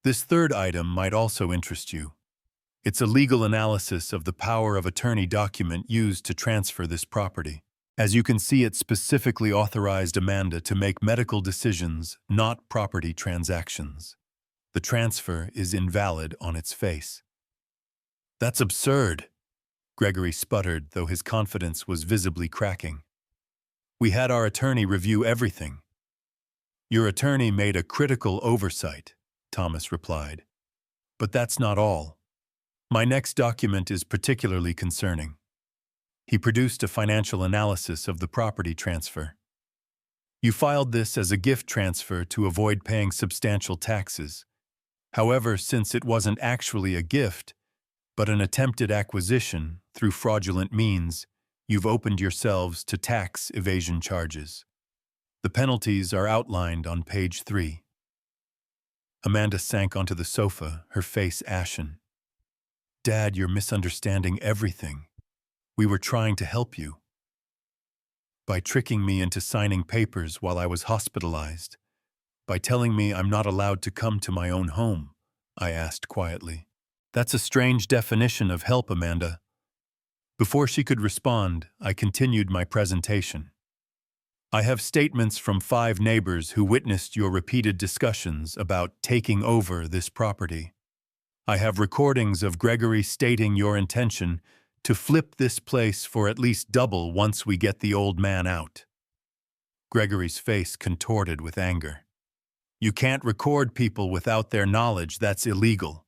This third item might also interest you. It's a legal analysis of the power of attorney document used to transfer this property. As you can see, it specifically authorized Amanda to make medical decisions, not property transactions. The transfer is invalid on its face. That's absurd, Gregory sputtered, though his confidence was visibly cracking. We had our attorney review everything. Your attorney made a critical oversight, Thomas replied. But that's not all. My next document is particularly concerning. He produced a financial analysis of the property transfer. You filed this as a gift transfer to avoid paying substantial taxes. However, since it wasn't actually a gift, but an attempted acquisition through fraudulent means, you've opened yourselves to tax evasion charges. The penalties are outlined on page 3. Amanda sank onto the sofa, her face ashen. Dad, you're misunderstanding everything. We were trying to help you. By tricking me into signing papers while I was hospitalized. By telling me I'm not allowed to come to my own home, I asked quietly. That's a strange definition of help, Amanda. Before she could respond, I continued my presentation. I have statements from 5 neighbors who witnessed your repeated discussions about taking over this property. I have recordings of Gregory stating your intention to flip this place for at least double once we get the old man out. Gregory's face contorted with anger. You can't record people without their knowledge. That's illegal.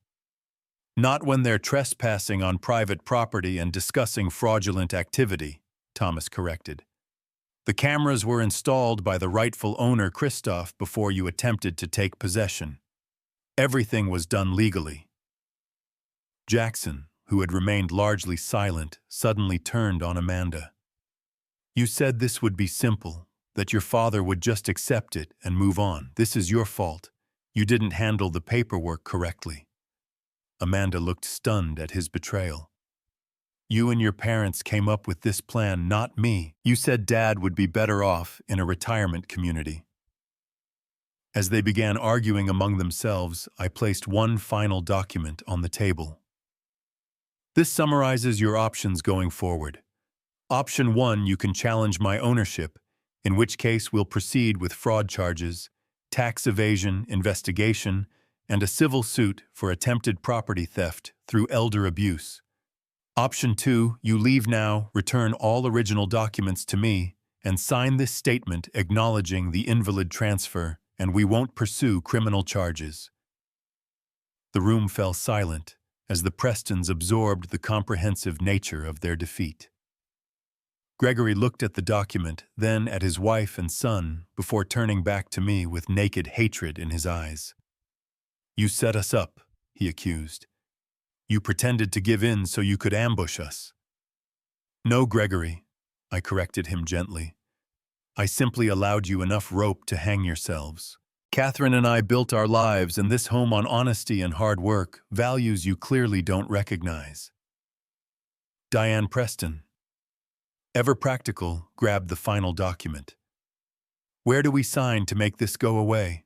Not when they're trespassing on private property and discussing fraudulent activity, Thomas corrected. The cameras were installed by the rightful owner, Christoph, before you attempted to take possession. Everything was done legally. Jackson, who had remained largely silent, suddenly turned on Amanda. You said this would be simple, that your father would just accept it and move on. This is your fault. You didn't handle the paperwork correctly. Amanda looked stunned at his betrayal. You and your parents came up with this plan, not me. You said Dad would be better off in a retirement community. As they began arguing among themselves, I placed one final document on the table. This summarizes your options going forward. Option 1, you can challenge my ownership, in which case we'll proceed with fraud charges, tax evasion investigation, and a civil suit for attempted property theft through elder abuse. Option 2, you leave now, return all original documents to me, and sign this statement acknowledging the invalid transfer, and we won't pursue criminal charges. The room fell silent as the Prestons absorbed the comprehensive nature of their defeat. Gregory looked at the document, then at his wife and son, before turning back to me with naked hatred in his eyes. You set us up, he accused. You pretended to give in so you could ambush us. No, Gregory, I corrected him gently. I simply allowed you enough rope to hang yourselves. Catherine and I built our lives and this home on honesty and hard work, values you clearly don't recognize. Diane Preston, ever practical, grabbed the final document. Where do we sign to make this go away?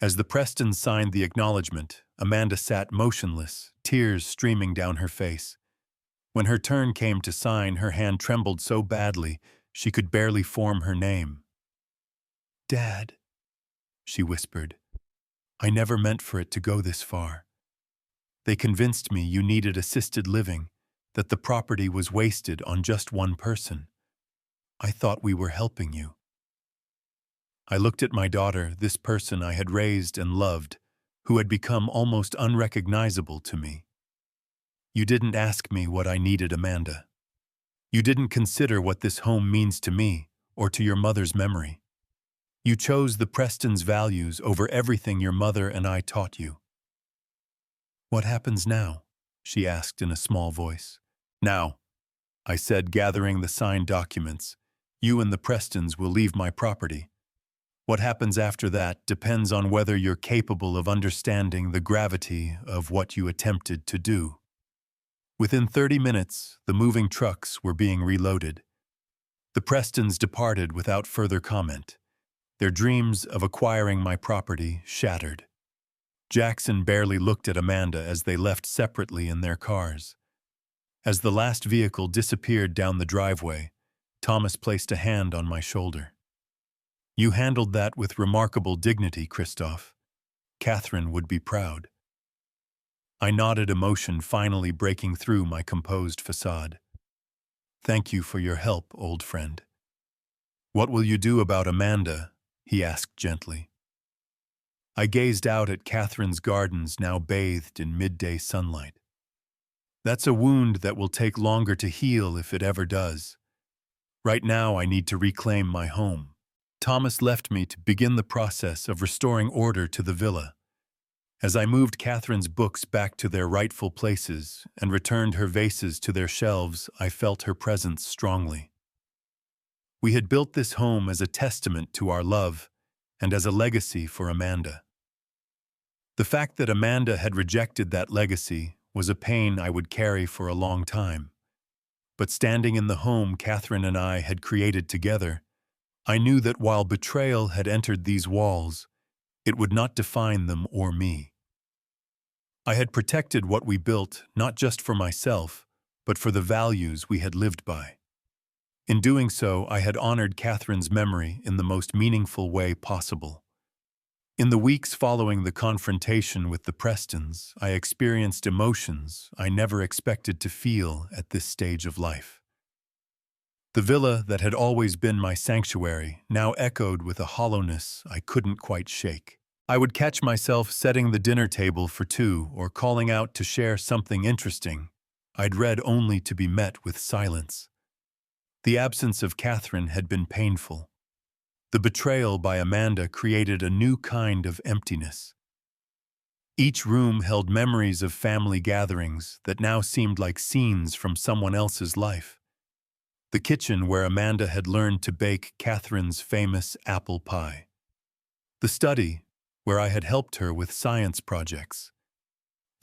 As the Prestons signed the acknowledgement, Amanda sat motionless, tears streaming down her face. When her turn came to sign, her hand trembled so badly she could barely form her name. Dad, she whispered, I never meant for it to go this far. They convinced me you needed assisted living, that the property was wasted on just one person. I thought we were helping you. I looked at my daughter, this person I had raised and loved, who had become almost unrecognizable to me. You didn't ask me what I needed, Amanda. You didn't consider what this home means to me or to your mother's memory. You chose the Prestons' values over everything your mother and I taught you. What happens now? She asked in a small voice. Now, I said, gathering the signed documents, you and the Prestons will leave my property. What happens after that depends on whether you're capable of understanding the gravity of what you attempted to do. Within 30 minutes, the moving trucks were being reloaded. The Prestons departed without further comment, their dreams of acquiring my property shattered. Jackson barely looked at Amanda as they left separately in their cars. As the last vehicle disappeared down the driveway, Thomas placed a hand on my shoulder. You handled that with remarkable dignity, Christoph. Catherine would be proud. I nodded, emotion finally breaking through my composed facade. Thank you for your help, old friend. What will you do about Amanda? He asked gently. I gazed out at Catherine's gardens now bathed in midday sunlight. That's a wound that will take longer to heal if it ever does. Right now I need to reclaim my home. Thomas left me to begin the process of restoring order to the villa. As I moved Catherine's books back to their rightful places and returned her vases to their shelves, I felt her presence strongly. We had built this home as a testament to our love and as a legacy for Amanda. The fact that Amanda had rejected that legacy was a pain I would carry for a long time. But standing in the home Catherine and I had created together, I knew that while betrayal had entered these walls, it would not define them or me. I had protected what we built not just for myself, but for the values we had lived by. In doing so, I had honored Catherine's memory in the most meaningful way possible. In the weeks following the confrontation with the Prestons, I experienced emotions I never expected to feel at this stage of life. The villa that had always been my sanctuary now echoed with a hollowness I couldn't quite shake. I would catch myself setting the dinner table for two or calling out to share something interesting I'd read only to be met with silence. The absence of Catherine had been painful. The betrayal by Amanda created a new kind of emptiness. Each room held memories of family gatherings that now seemed like scenes from someone else's life. the kitchen where Amanda had learned to bake Catherine's famous apple pie, the study where I had helped her with science projects,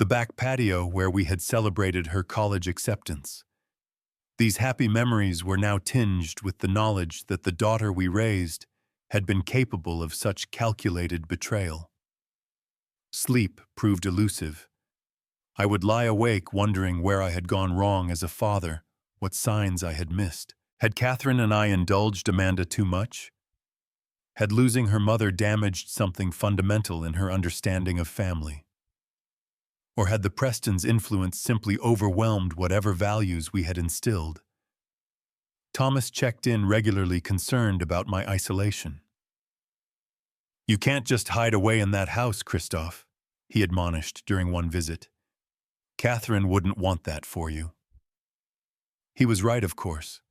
the back patio where we had celebrated her college acceptance. These happy memories were now tinged with the knowledge that the daughter we raised had been capable of such calculated betrayal. Sleep proved elusive. I would lie awake wondering where I had gone wrong as a father, what signs I had missed. Had Catherine and I indulged Amanda too much? Had losing her mother damaged something fundamental in her understanding of family? Or had the Prestons' influence simply overwhelmed whatever values we had instilled? Thomas checked in regularly, concerned about my isolation. "You can't just hide away in that house, Christoph," he admonished during one visit. "Catherine wouldn't want that for you." He was right, of course.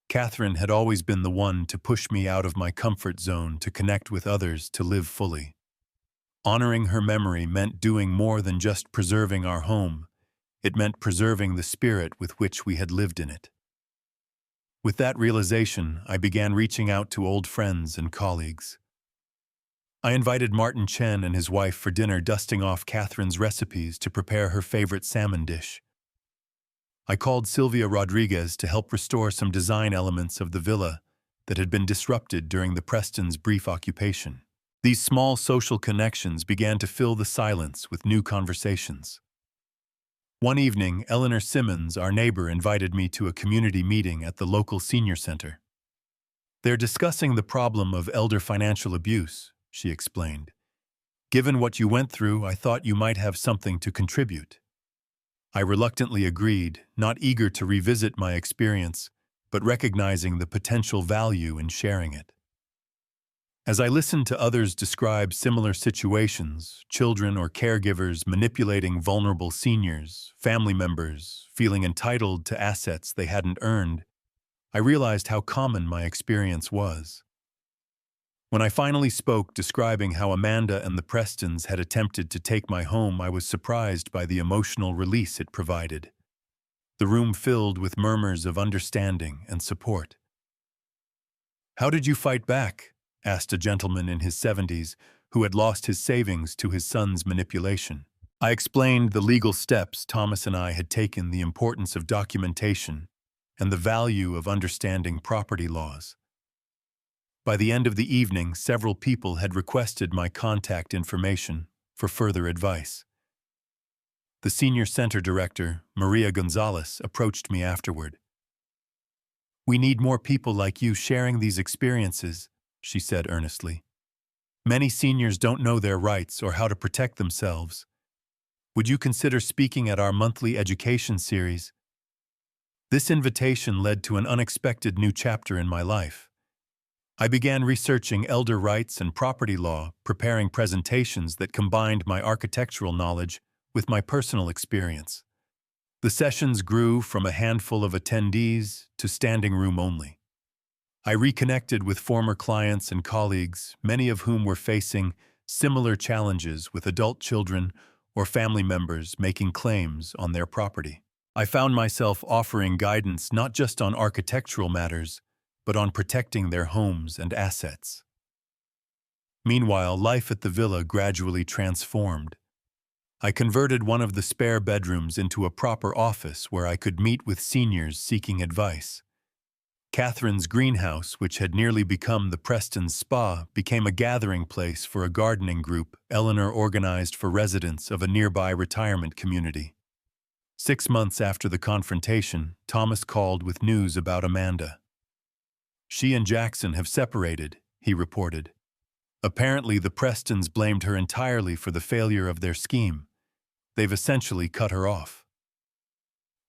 Catherine had always been the one to push me out of my comfort zone, to connect with others, to live fully. Honoring her memory meant doing more than just preserving our home. It meant preserving the spirit with which we had lived in it. With that realization, I began reaching out to old friends and colleagues. I invited Martin Chen and his wife for dinner, dusting off Catherine's recipes to prepare her favorite salmon dish. I called Sylvia Rodriguez to help restore some design elements of the villa that had been disrupted during the Prestons' brief occupation. These small social connections began to fill the silence with new conversations. One evening, Eleanor Simmons, our neighbor, invited me to a community meeting at the local senior center. "They're discussing the problem of elder financial abuse," she explained. "Given what you went through, I thought you might have something to contribute." I reluctantly agreed, not eager to revisit my experience, but recognizing the potential value in sharing it. As I listened to others describe similar situations, children or caregivers manipulating vulnerable seniors, family members feeling entitled to assets they hadn't earned, I realized how common my experience was. When I finally spoke, describing how Amanda and the Prestons had attempted to take my home, I was surprised by the emotional release it provided. The room filled with murmurs of understanding and support. "How did you fight back?" asked a gentleman in his 70s who had lost his savings to his son's manipulation. I explained the legal steps Thomas and I had taken, the importance of documentation, and the value of understanding property laws. By the end of the evening, several people had requested my contact information for further advice. The senior center director, Maria Gonzalez, approached me afterward. "We need more people like you sharing these experiences," she said earnestly. "Many seniors don't know their rights or how to protect themselves. Would you consider speaking at our monthly education series?" This invitation led to an unexpected new chapter in my life. I began researching elder rights and property law, preparing presentations that combined my architectural knowledge with my personal experience. The sessions grew from a handful of attendees to standing room only. I reconnected with former clients and colleagues, many of whom were facing similar challenges with adult children or family members making claims on their property. I found myself offering guidance not just on architectural matters, but on protecting their homes and assets. Meanwhile, life at the villa gradually transformed. I converted one of the spare bedrooms into a proper office where I could meet with seniors seeking advice. Catherine's greenhouse, which had nearly become the Preston Spa, became a gathering place for a gardening group Eleanor organized for residents of a nearby retirement community. 6 months after the confrontation, Thomas called with news about Amanda. "She and Jackson have separated," he reported. "Apparently the Prestons blamed her entirely for the failure of their scheme. They've essentially cut her off."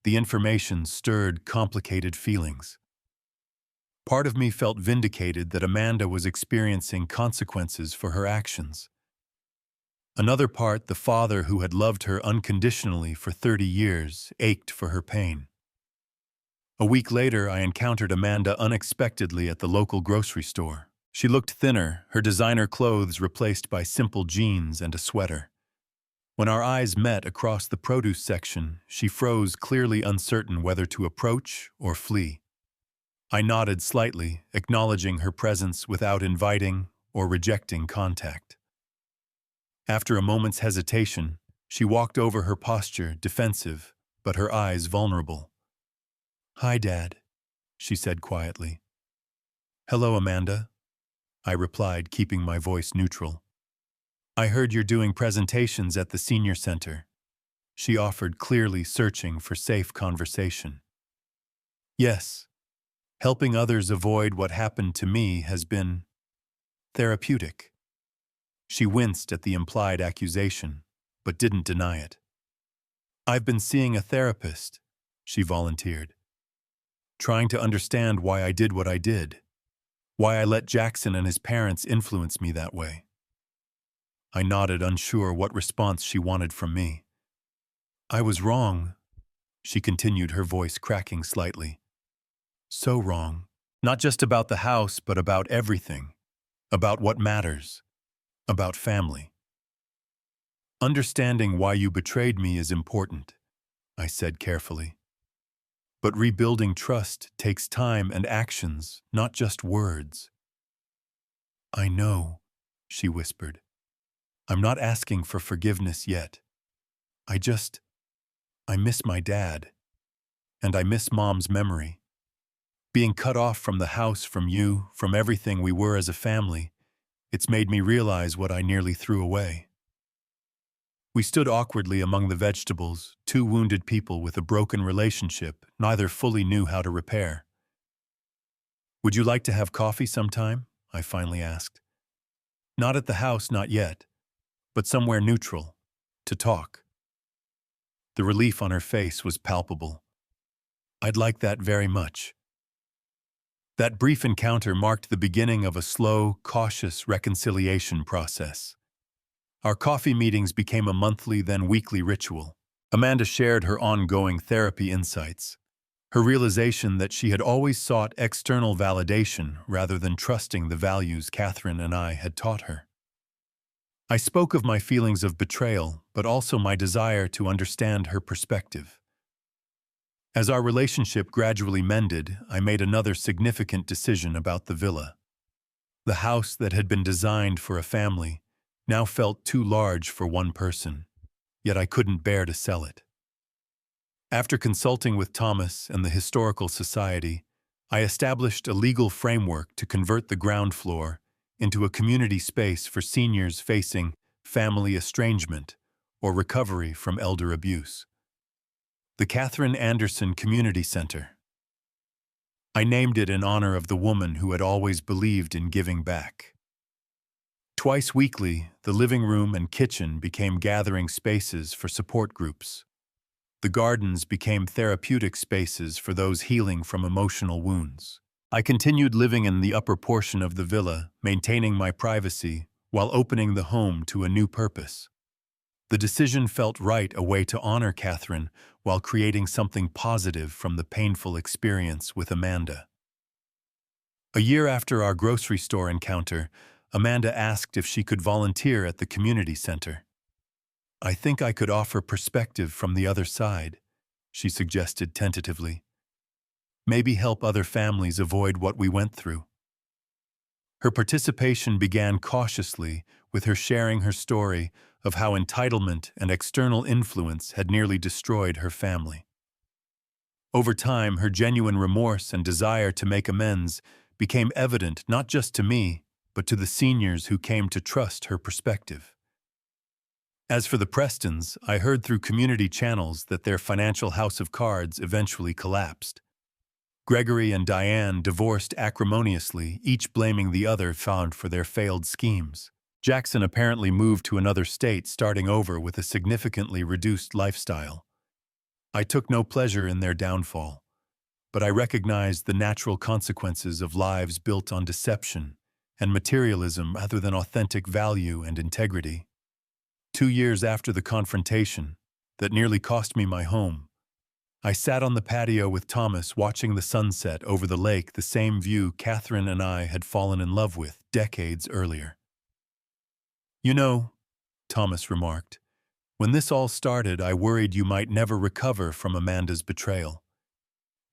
The information stirred complicated feelings. Part of me felt vindicated that Amanda was experiencing consequences for her actions. Another part, the father who had loved her unconditionally for 30 years, ached for her pain. A week later, I encountered Amanda unexpectedly at the local grocery store. She looked thinner, her designer clothes replaced by simple jeans and a sweater. When our eyes met across the produce section, she froze, clearly uncertain whether to approach or flee. I nodded slightly, acknowledging her presence without inviting or rejecting contact. After a moment's hesitation, she walked over, her posture defensive, but her eyes vulnerable. "Hi, Dad," she said quietly. "Hello, Amanda," I replied, keeping my voice neutral. "I heard you're doing presentations at the senior center," she offered, clearly searching for safe conversation. "Yes, helping others avoid what happened to me has been therapeutic." She winced at the implied accusation, but didn't deny it. "I've been seeing a therapist," she volunteered, "trying to understand why I did what I did, why I let Jackson and his parents influence me that way." I nodded, unsure what response she wanted from me. "I was wrong," she continued, her voice cracking slightly. "So wrong. Not just about the house, but about everything. About what matters. About family. Understanding why you betrayed me is important," I said carefully. "But rebuilding trust takes time and actions, not just words." "I know," she whispered. "I'm not asking for forgiveness yet. I miss my dad. And I miss Mom's memory. Being cut off from the house, from you, from everything we were as a family, it's made me realize what I nearly threw away." We stood awkwardly among the vegetables, two wounded people with a broken relationship neither fully knew how to repair. "Would you like to have coffee sometime?" I finally asked. "Not at the house, not yet, but somewhere neutral, to talk." The relief on her face was palpable. "I'd like that very much." That brief encounter marked the beginning of a slow, cautious reconciliation process. Our coffee meetings became a monthly, then weekly ritual. Amanda shared her ongoing therapy insights, her realization that she had always sought external validation rather than trusting the values Catherine and I had taught her. I spoke of my feelings of betrayal, but also my desire to understand her perspective. As our relationship gradually mended, I made another significant decision about the villa. The house that had been designed for a family now felt too large for one person, yet I couldn't bear to sell it. After consulting with Thomas and the Historical Society, I established a legal framework to convert the ground floor into a community space for seniors facing family estrangement or recovery from elder abuse. The Catherine Anderson Community Center. I named it in honor of the woman who had always believed in giving back. Twice weekly, the living room and kitchen became gathering spaces for support groups. The gardens became therapeutic spaces for those healing from emotional wounds. I continued living in the upper portion of the villa, maintaining my privacy while opening the home to a new purpose. The decision felt right, a way to honor Catherine while creating something positive from the painful experience with Amanda. A year after our grocery store encounter, Amanda asked if she could volunteer at the community center. "I think I could offer perspective from the other side," she suggested tentatively. "Maybe help other families avoid what we went through." Her participation began cautiously, with her sharing her story of how entitlement and external influence had nearly destroyed her family. Over time, her genuine remorse and desire to make amends became evident not just to me, but to the seniors who came to trust her perspective. As for the Prestons, I heard through community channels that their financial house of cards eventually collapsed. Gregory and Diane divorced acrimoniously, each blaming the other for their failed schemes. Jackson apparently moved to another state, starting over with a significantly reduced lifestyle. I took no pleasure in their downfall, but I recognized the natural consequences of lives built on deception and materialism rather than authentic value and integrity. 2 years after the confrontation that nearly cost me my home, I sat on the patio with Thomas watching the sunset over the lake, the same view Catherine and I had fallen in love with decades earlier. "You know," Thomas remarked, "when this all started, I worried you might never recover from Amanda's betrayal.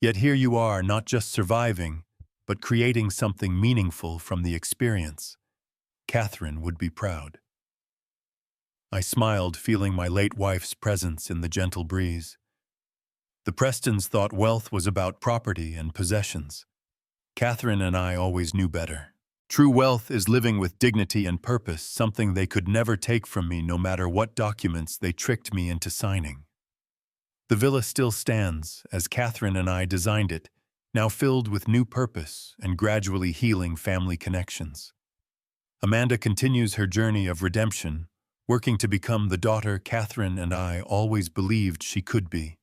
Yet here you are, not just surviving, but creating something meaningful from the experience. Catherine would be proud. I smiled, feeling my late wife's presence in the gentle breeze. The Prestons thought wealth was about property and possessions. Catherine and I always knew better. True wealth is living with dignity and purpose, something they could never take from me no matter what documents they tricked me into signing. The villa still stands, as Catherine and I designed it, now filled with new purpose and gradually healing family connections. Amanda continues her journey of redemption, working to become the daughter Catherine and I always believed she could be.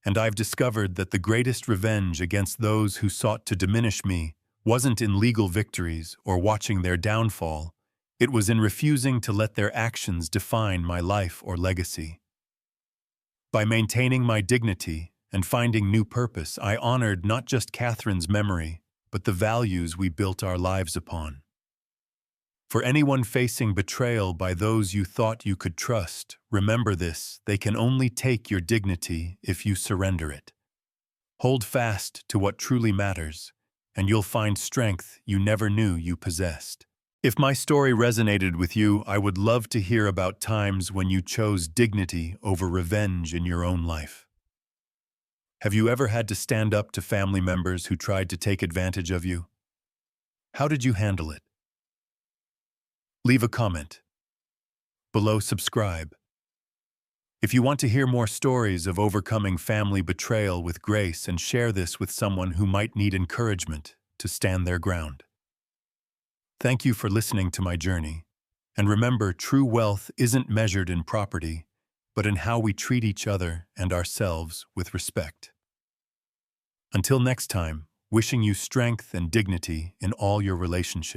And I've discovered that the greatest revenge against those who sought to diminish me wasn't in legal victories or watching their downfall. It was in refusing to let their actions define my life or legacy. By maintaining my dignity and finding new purpose, I honored not just Catherine's memory, but the values we built our lives upon. For anyone facing betrayal by those you thought you could trust, remember this: they can only take your dignity if you surrender it. Hold fast to what truly matters, and you'll find strength you never knew you possessed. If my story resonated with you, I would love to hear about times when you chose dignity over revenge in your own life. Have you ever had to stand up to family members who tried to take advantage of you? How did you handle it? Leave a comment. Below, subscribe. If you want to hear more stories of overcoming family betrayal with grace, and share this with someone who might need encouragement to stand their ground. Thank you for listening to my journey. And remember, true wealth isn't measured in property, but in how we treat each other and ourselves with respect. Until next time, wishing you strength and dignity in all your relationships.